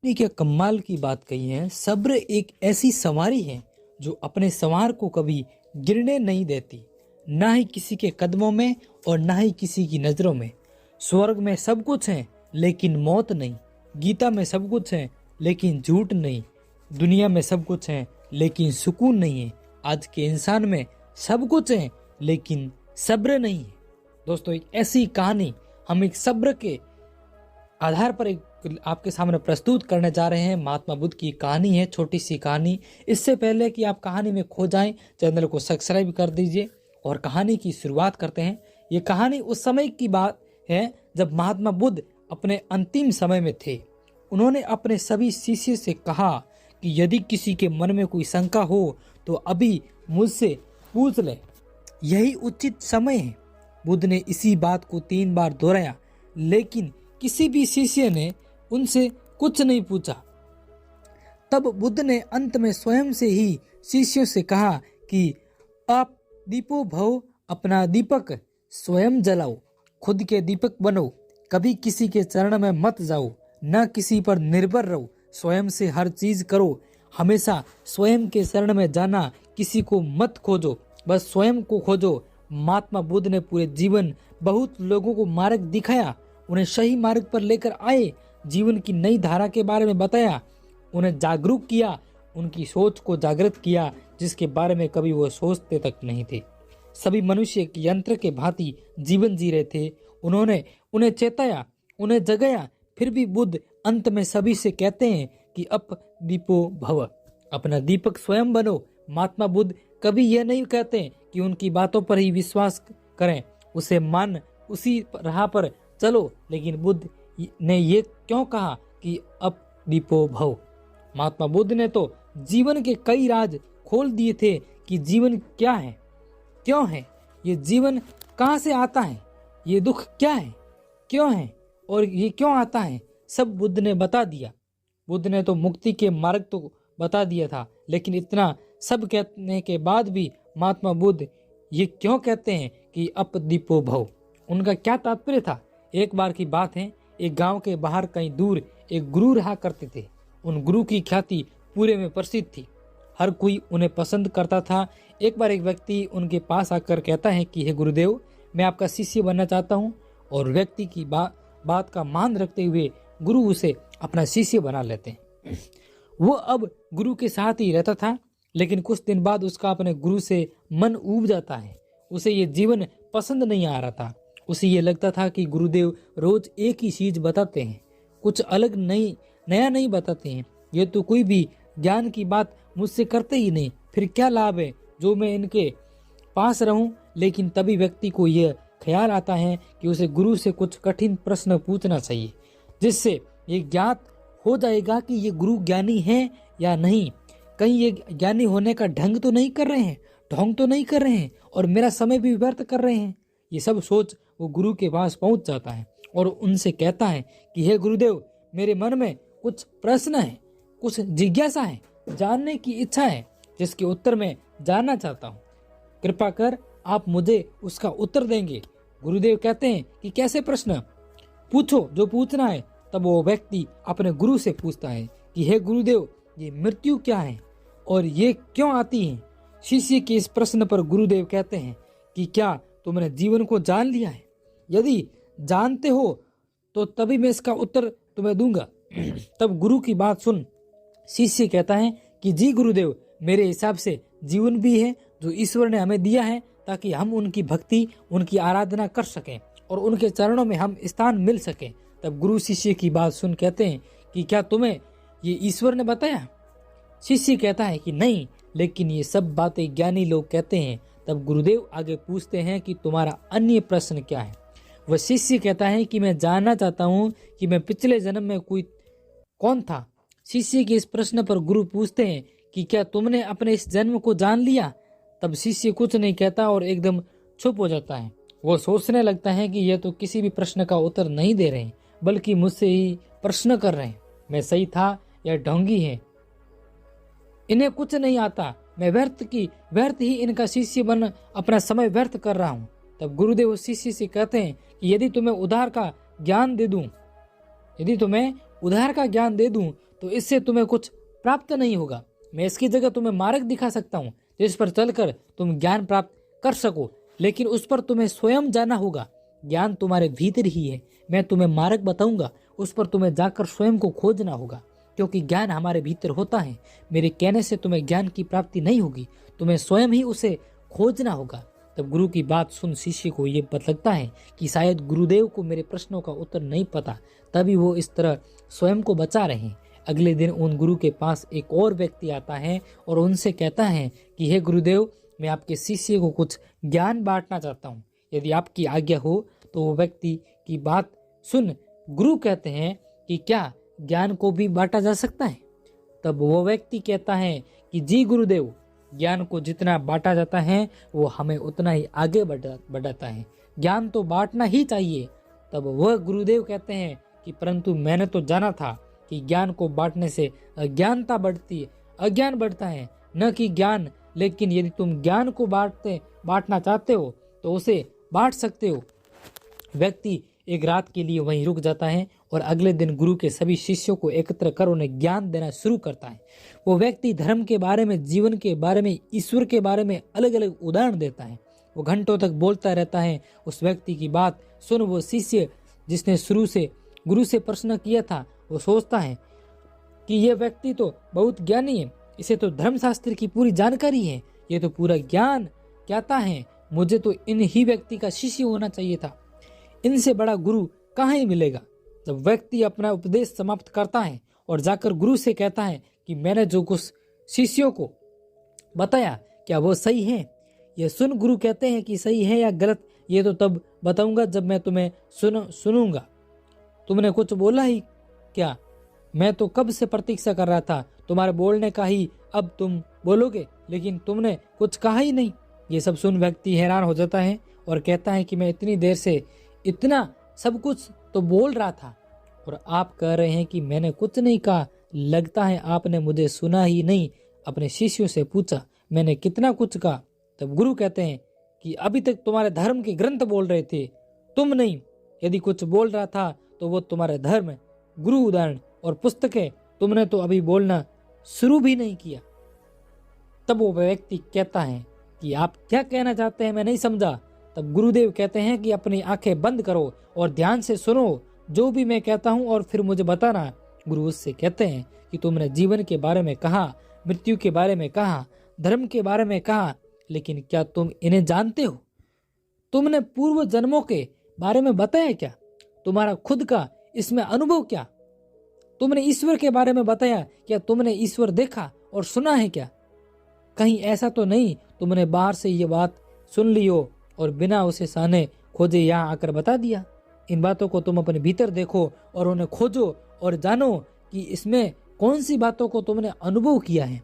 ने क्या कमाल की बात कही है। सब्र एक ऐसी सवारी है जो अपने सवार को कभी गिरने नहीं देती, ना ही किसी के कदमों में और ना ही किसी की नजरों में। स्वर्ग में सब कुछ है लेकिन मौत नहीं, गीता में सब कुछ है लेकिन झूठ नहीं, दुनिया में सब कुछ है लेकिन सुकून नहीं है, आज के इंसान में सब कुछ है लेकिन सब्र नहीं है। दोस्तों, एक ऐसी कहानी हम एक सब्र के आधार पर एक आपके सामने प्रस्तुत करने जा रहे हैं। महात्मा बुद्ध की कहानी है, छोटी सी कहानी। इससे पहले कि आप कहानी में खो जाएं, चैनल को सब्सक्राइब कर दीजिए और कहानी की शुरुआत करते हैं। ये कहानी उस समय की बात है जब महात्मा बुद्ध अपने अंतिम समय में थे। उन्होंने अपने सभी शिष्य से कहा कि यदि किसी के मन में कोई शंका हो तो अभी मुझसे पूछ ले, यही उचित समय है। बुद्ध ने इसी बात को 3 बार दोहराया, लेकिन किसी भी शिष्य ने उनसे कुछ नहीं पूछा। तब बुद्ध ने अंत में स्वयं से ही शिष्यों से कहा कि आप दीपो भव, अपना दीपक स्वयं जलाओ, खुद के दीपक बनो, कभी किसी के चरण में मत जाओ, न किसी पर निर्भर रहो, स्वयं से हर चीज करो, हमेशा स्वयं के शरण में जाना, किसी को मत खोजो, बस स्वयं को खोजो। महात्मा बुद्ध ने पूरे जीवन बहुत लोगों को मार्ग दिखाया, उन्हें सही मार्ग पर लेकर आए, जीवन की नई धारा के बारे में बताया, उन्हें जागरूक किया, उनकी सोच को जागृत किया जिसके बारे में कभी वो सोचते तक नहीं थे। सभी मनुष्य एक यंत्र के भांति जीवन जी रहे थे। उन्होंने उन्हें चेताया, उन्हें जगाया, फिर भी बुद्ध अंत में सभी से कहते हैं कि अप दीपो भव, अपना दीपक स्वयं बनो। महात्मा बुद्ध कभी यह नहीं कहते कि उनकी बातों पर ही विश्वास करें, उसे मान, उसी राह पर चलो, लेकिन बुद्ध ने ये क्यों कहा कि अप दीपो भव? महात्मा बुद्ध ने तो जीवन के कई राज खोल दिए थे कि जीवन क्या है, क्यों है, ये जीवन कहाँ से आता है, ये दुख क्या है, क्यों है और ये क्यों आता है, सब बुद्ध ने बता दिया। बुद्ध ने तो मुक्ति के मार्ग तो बता दिया था, लेकिन इतना सब कहने के बाद भी महात्मा बुद्ध ये क्यों कहते हैं कि अप दीपो भव? उनका क्या तात्पर्य था? एक बार की बात है, एक गांव के बाहर कहीं दूर एक गुरु रहा करते थे। उन गुरु की ख्याति पूरे में प्रसिद्ध थी, हर कोई उन्हें पसंद करता था। एक बार एक व्यक्ति उनके पास आकर कहता है कि हे गुरुदेव, मैं आपका शिष्य बनना चाहता हूँ। और व्यक्ति की बात का मान रखते हुए गुरु उसे अपना शिष्य बना लेते हैं। वो अब गुरु के साथ ही रहता था, लेकिन कुछ दिन बाद उसका अपने गुरु से मन ऊब जाता है। उसे ये जीवन पसंद नहीं आ रहा था। उसे ये लगता था कि गुरुदेव रोज एक ही चीज बताते हैं, कुछ अलग नया नहीं बताते हैं। ये तो कोई भी ज्ञान की बात मुझसे करते ही नहीं, फिर क्या लाभ है जो मैं इनके पास रहूं। लेकिन तभी व्यक्ति को यह ख्याल आता है कि उसे गुरु से कुछ कठिन प्रश्न पूछना चाहिए, जिससे ये ज्ञात हो जाएगा कि ये गुरु ज्ञानी है या नहीं। कहीं ये ज्ञानी होने का ढंग तो नहीं कर रहे हैं, ढोंग तो नहीं कर रहे हैं और मेरा समय भी व्यर्थ कर रहे हैं। ये सब सोच वो गुरु के पास पहुंच जाता है और उनसे कहता है कि हे गुरुदेव, मेरे मन में कुछ प्रश्न है, कुछ जिज्ञासा है, जानने की इच्छा है, जिसके उत्तर मैं जानना चाहता हूँ। कृपा कर आप मुझे उसका उत्तर देंगे। गुरुदेव कहते हैं कि कैसे प्रश्न? पूछो जो पूछना है। तब वो व्यक्ति अपने गुरु से पूछता है कि हे गुरुदेव, ये मृत्यु क्या है और ये क्यों आती है? शिष्य के इस प्रश्न पर गुरुदेव कहते हैं कि क्या तुमने जीवन को जान लिया है? यदि जानते हो तो तभी मैं इसका उत्तर तुम्हें दूंगा। तब गुरु की बात सुन शिष्य कहता है कि जी गुरुदेव, मेरे हिसाब से जीवन भी है जो ईश्वर ने हमें दिया है ताकि हम उनकी भक्ति, उनकी आराधना कर सकें और उनके चरणों में हम स्थान मिल सके। तब गुरु शिष्य की बात सुन कहते हैं कि क्या तुम्हें ये ईश्वर ने बताया? शिष्य कहता है कि नहीं, लेकिन ये सब बातें ज्ञानी लोग कहते हैं। तब गुरुदेव आगे पूछते हैं कि तुम्हारा अन्य प्रश्न क्या है? वह शिष्य कहता है कि मैं जानना चाहता हूँ कि मैं पिछले जन्म में कोई कौन था। शिष्य के इस प्रश्न पर गुरु पूछते हैं कि क्या तुमने अपने इस जन्म को जान लिया? तब शिष्य कुछ नहीं कहता और एकदम चुप हो जाता है। वो सोचने लगता है कि यह तो किसी भी प्रश्न का उत्तर नहीं दे रहे हैं, बल्कि मुझसे ही प्रश्न कर रहे हैं। मैं सही था या ढोंगी है? इन्हें कुछ नहीं आता, मैं व्यर्थ ही इनका शिष्य बन अपना समय व्यर्थ कर रहा हूँ। तब गुरुदेव उस शिष्य से कहते हैं कि यदि तुम्हें उधार का ज्ञान दे दूं तो इससे तुम्हें कुछ प्राप्त नहीं होगा। मैं इसकी जगह तुम्हें मार्ग दिखा सकता हूँ जिस पर चलकर तुम ज्ञान प्राप्त कर सको, लेकिन उस पर तुम्हें स्वयं जाना होगा। ज्ञान तुम्हारे भीतर ही है। मैं तुम्हें मार्ग बताऊंगा, उस पर तुम्हें जाकर स्वयं को खोजना होगा, क्योंकि ज्ञान हमारे भीतर होता है। मेरे कहने से तुम्हें ज्ञान की प्राप्ति नहीं होगी, तुम्हें स्वयं ही उसे खोजना होगा। तब गुरु की बात सुन शिष्य को ये पता लगता है कि शायद गुरुदेव को मेरे प्रश्नों का उत्तर नहीं पता, तभी वो इस तरह स्वयं को बचा रहे हैं। अगले दिन उन गुरु के पास एक और व्यक्ति आता है और उनसे कहता है कि हे गुरुदेव, मैं आपके शिष्य को कुछ ज्ञान बांटना चाहता हूँ, यदि आपकी आज्ञा हो। तो वो व्यक्ति की बात सुन गुरु कहते हैं कि क्या ज्ञान को भी बांटा जा सकता है? तब वो व्यक्ति कहता है कि जी गुरुदेव, ज्ञान को जितना बांटा जाता है वो हमें उतना ही आगे बढ़ाता है। ज्ञान तो बांटना ही चाहिए। तब वह गुरुदेव कहते हैं कि परंतु मैंने तो जाना था कि ज्ञान को बांटने से अज्ञानता बढ़ती है, अज्ञान बढ़ता है, न कि ज्ञान। लेकिन यदि तुम ज्ञान को बांटना चाहते हो तो उसे बांट सकते हो। व्यक्ति एक रात के लिए वहीं रुक जाता है और अगले दिन गुरु के सभी शिष्यों को एकत्र कर उन्हें ज्ञान देना शुरू करता है। वो व्यक्ति धर्म के बारे में, जीवन के बारे में, ईश्वर के बारे में अलग अलग उदाहरण देता है। वो घंटों तक बोलता रहता है। उस व्यक्ति की बात सुन वो शिष्य जिसने शुरू से गुरु से प्रश्न किया था, वो सोचता है कि यह व्यक्ति तो बहुत ज्ञानी है, इसे तो धर्मशास्त्र की पूरी जानकारी है, ये तो पूरा ज्ञान कहता है, मुझे तो इन ही व्यक्ति का शिष्य होना चाहिए था, इनसे बड़ा गुरु कहाँ ही मिलेगा। जब व्यक्ति अपना उपदेश समाप्त करता है और जाकर गुरु से कहता है कि मैंने जो कुछ शिष्यों को बताया क्या वो सही है? यह सुन गुरु कहते हैं कि सही है या गलत ये तो तब बताऊंगा जब मैं तुम्हें सुनूंगा। तुमने कुछ बोला ही क्या? मैं तो कब से प्रतीक्षा कर रहा था तुम्हारे बोलने का ही, अब तुम बोलोगे, लेकिन तुमने कुछ कहा ही नहीं। ये सब सुन व्यक्ति हैरान हो जाता है और कहता है कि मैं इतनी देर से इतना सब कुछ तो बोल रहा था और आप कह रहे हैं कि मैंने कुछ नहीं कहा। लगता है आपने मुझे सुना ही नहीं। अपने शिष्यों से पूछा मैंने कितना कुछ कहा। तब गुरु कहते हैं कि अभी तक तुम्हारे धर्म के ग्रंथ बोल रहे थे, तुम नहीं। यदि कुछ बोल रहा था तो वो तुम्हारे धर्म, गुरु उदाहरण और पुस्तकें, तुमने तो अभी बोलना शुरू भी नहीं किया। तब वो व्यक्ति कहता है कि आप क्या कहना चाहते हैं, मैं नहीं समझा। तब गुरुदेव कहते हैं कि अपनी आंखें बंद करो और ध्यान से सुनो जो भी मैं कहता हूँ और फिर मुझे बताना। गुरु उससे कहते हैं कि तुमने जीवन के बारे में कहा, मृत्यु के बारे में कहा, धर्म के बारे में कहा, लेकिन क्या तुम इन्हें जानते हो? तुमने पूर्व जन्मों के बारे में बताया क्या? तुम्हारा खुद का इसमें अनुभव क्या? तुमने ईश्वर के बारे में बताया क्या? तुमने ईश्वर देखा और सुना है क्या? कहीं ऐसा तो नहीं तुमने बाहर से ये बात सुन ली हो और बिना उसे साने खोजे यहाँ आकर बता दिया। इन बातों को तुम अपने भीतर देखो और उन्हें खोजो और जानो कि इसमें कौन सी बातों को तुमने अनुभव किया है।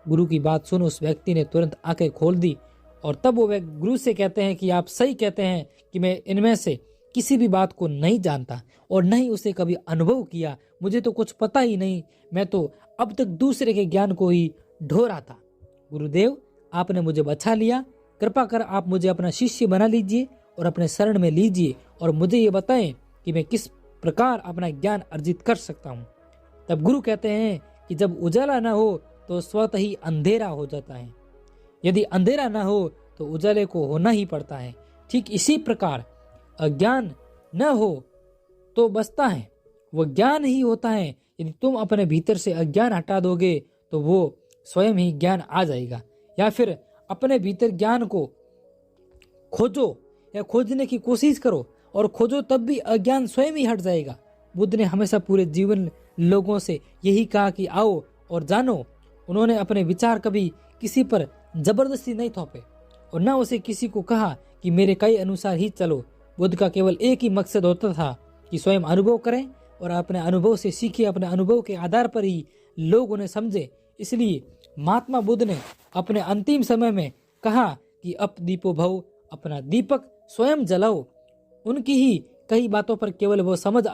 गुरु की बात सुन उस व्यक्ति ने तुरंत आंखें खोल दी और तब वो गुरु से कहते हैं कि आप सही कहते हैं कि मैं इनमें से किसी भी बात को नहीं जानता और न ही उसे कभी अनुभव किया। मुझे तो कुछ पता ही नहीं, मैं तो अब तक दूसरे के ज्ञान को ही ढो रहा था। गुरुदेव, आपने मुझे बचा लिया, कृपा कर आप मुझे अपना शिष्य बना लीजिए और अपने शरण में लीजिए और मुझे ये बताएं कि मैं किस प्रकार अपना ज्ञान अर्जित कर सकता हूँ। तब गुरु कहते हैं कि जब उजाला न हो तो स्वतः ही अंधेरा हो जाता है, यदि अंधेरा न हो तो उजाले को होना ही पड़ता है। ठीक इसी प्रकार अज्ञान न हो तो बचता है, वो ज्ञान ही होता है। यदि तुम अपने भीतर से अज्ञान हटा दोगे तो वो स्वयं ही ज्ञान आ जाएगा। या फिर अपने भीतर ज्ञान को खोजो या खोजने की कोशिश करो और खोजो, तब भी अज्ञान स्वयं ही हट जाएगा। बुद्ध ने हमेशा पूरे जीवन लोगों से यही कहा कि आओ और जानो। उन्होंने अपने विचार कभी किसी पर जबरदस्ती नहीं थोपे और न उसे किसी को कहा कि मेरे कई अनुसार ही चलो। बुद्ध का केवल एक ही मकसद होता था कि स्वयं अनुभव करें और अपने अनुभव से सीखे, अपने अनुभव के आधार पर ही लोग उन्हें समझे। इसलिए महात्मा बुद्ध ने अपने अंतिम समय में कहा कि अप दीपो भव, अपना दीपक स्वयं जलाओ। उनकी ही कई बातों पर केवल वह समझ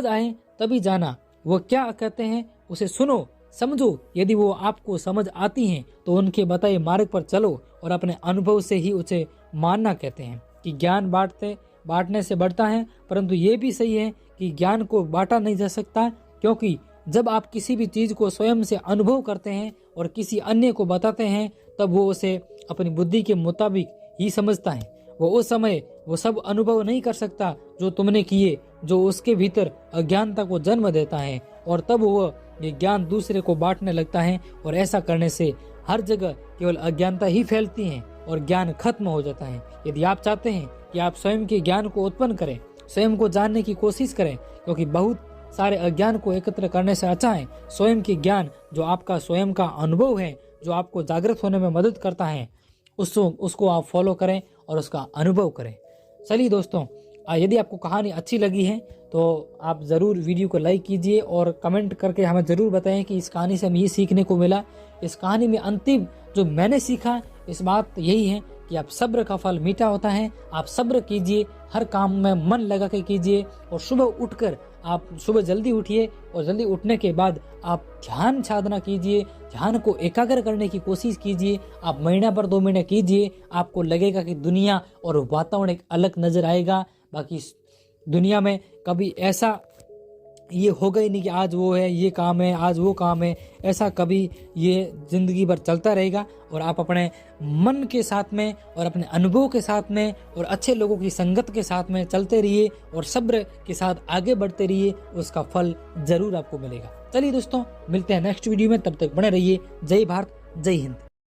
आए तभी जाना। वो क्या कहते हैं उसे सुनो, समझो। यदि वो आपको समझ आती हैं तो उनके बताए मार्ग पर चलो और अपने अनुभव से ही उसे मानना। कहते हैं कि ज्ञान बांटने से बढ़ता है, परंतु ये भी सही है कि ज्ञान को बांटा नहीं जा सकता, क्योंकि जब आप किसी भी चीज़ को स्वयं से अनुभव करते हैं और किसी अन्य को बताते हैं तब वो उसे अपनी बुद्धि के मुताबिक ही समझता है। वो उस समय वो सब अनुभव नहीं कर सकता जो तुमने किए, जो उसके भीतर अज्ञानता को जन्म देता है, और तब वो ये ज्ञान दूसरे को बांटने लगता है। और ऐसा करने से हर जगह केवल अज्ञानता ही फैलती है और ज्ञान खत्म हो जाता है। यदि आप चाहते हैं कि आप स्वयं के ज्ञान को उत्पन्न करें, स्वयं को जानने की कोशिश करें, क्योंकि बहुत सारे अज्ञान को एकत्र करने से अच्छा है स्वयं के ज्ञान, जो आपका स्वयं का अनुभव है, जो आपको जागृत होने में मदद करता है, उसको आप फॉलो करें और उसका अनुभव करें। चलिए दोस्तों, यदि आपको कहानी अच्छी लगी है तो आप ज़रूर वीडियो को लाइक कीजिए और कमेंट करके हमें ज़रूर बताएं कि इस कहानी से हमें ये सीखने को मिला। इस कहानी में अंतिम जो मैंने सीखा इस बात यही है कि आप सब्र का फल मीठा होता है। आप सब्र कीजिए, हर काम में मन लगा के कीजिए, और सुबह उठकर आप सुबह जल्दी उठिए, और जल्दी उठने के बाद आप ध्यान साधना कीजिए, ध्यान को एकाग्र करने की कोशिश कीजिए। आप महीना पर 2 महीने कीजिए, आपको लगेगा कि दुनिया और वातावरण एक अलग नजर आएगा। बाकी दुनिया में कभी ऐसा ये होगा ही नहीं कि आज वो है, ये काम है, आज वो काम है। ऐसा कभी ये जिंदगी भर चलता रहेगा, और आप अपने मन के साथ में और अपने अनुभव के साथ में और अच्छे लोगों की संगत के साथ में चलते रहिए और सब्र के साथ आगे बढ़ते रहिए, उसका फल जरूर आपको मिलेगा। चलिए दोस्तों, मिलते हैं नेक्स्ट वीडियो में, तब तक बने रहिए। जय भारत, जय हिंद।